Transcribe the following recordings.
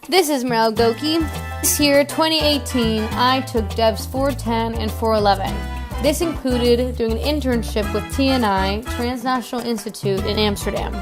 This is Goeke. This year, 2018, I took Devs 410 and 411. This included doing an internship with TNI, Transnational Institute in Amsterdam.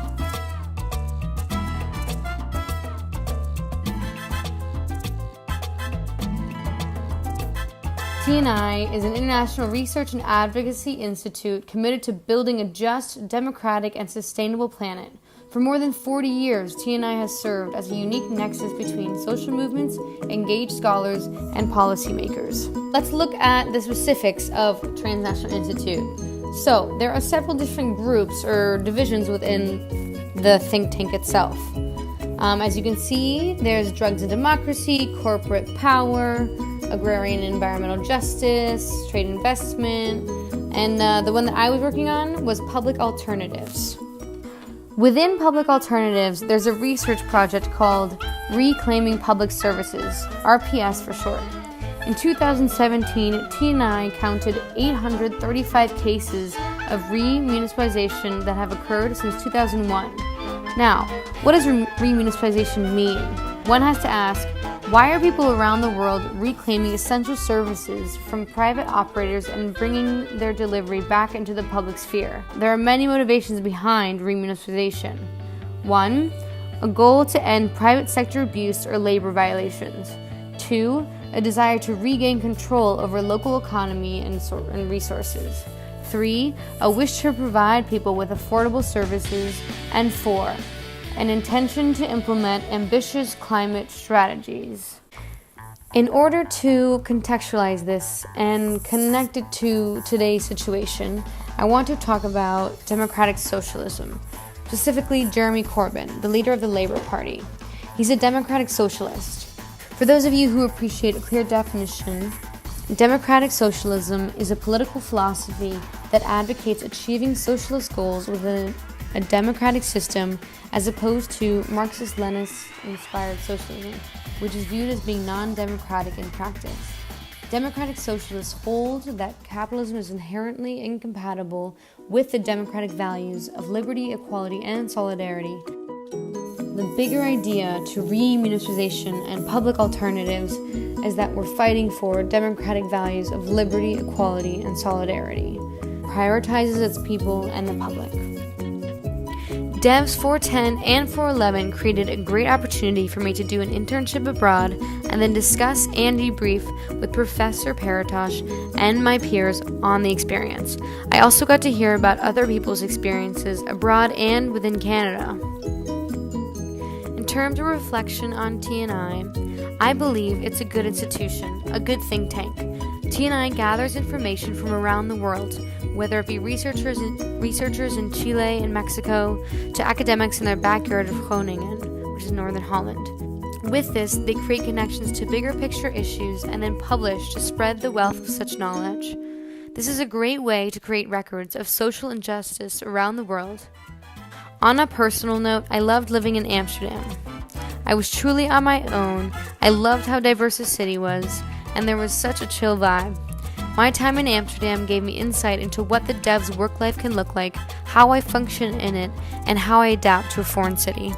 TNI is an international research and advocacy institute committed to building a just, democratic, and sustainable planet. For more than 40 years, TNI has served as a unique nexus between social movements, engaged scholars, and policymakers. Let's look at the specifics of Transnational Institute. So, there are several different groups or divisions within the think tank itself. As you can see, there's drugs and democracy, corporate power, agrarian and environmental justice, trade investment, and the one that I was working on was public alternatives. Within public alternatives, there's a research project called Reclaiming Public Services, RPS for short. In 2017, TNI counted 835 cases of remunicipalization that have occurred since 2001. Now, what does remunicipalization mean? One has to ask, why are people around the world reclaiming essential services from private operators and bringing their delivery back into the public sphere? There are many motivations behind remunicipalization. 1. A goal to end private sector abuse or labor violations. 2. A desire to regain control over local economy and resources. 3. A wish to provide people with affordable services. And 4. An intention to implement ambitious climate strategies. In order to contextualize this and connect it to today's situation, I want to talk about democratic socialism, specifically Jeremy Corbyn, the leader of the Labour Party. He's a democratic socialist. For those of you who appreciate a clear definition, democratic socialism is a political philosophy that advocates achieving socialist goals within a democratic system as opposed to Marxist-Leninist-inspired socialism, which is viewed as being non-democratic in practice. Democratic socialists hold that capitalism is inherently incompatible with the democratic values of liberty, equality, and solidarity. The bigger idea to remunicipalization and public alternatives is that we're fighting for democratic values of liberty, equality, and solidarity. Prioritizes its people and the public. Devs 410 and 411 created a great opportunity for me to do an internship abroad and then discuss and debrief with Professor Paratosh and my peers on the experience. I also got to hear about other people's experiences abroad and within Canada. In terms of reflection on TNI, I believe it's a good institution, a good think tank. TNI gathers information from around the world, whether it be researchers in Chile and Mexico to academics in their backyard of Groningen, which is northern Holland. With this, they create connections to bigger picture issues and then publish to spread the wealth of such knowledge. This is a great way to create records of social injustice around the world. On a personal note, I loved living in Amsterdam. I was truly on my own. I loved how diverse the city was, and there was such a chill vibe. My time in Amsterdam gave me insight into what the devs' work life can look like, how I function in it, and how I adapt to a foreign city.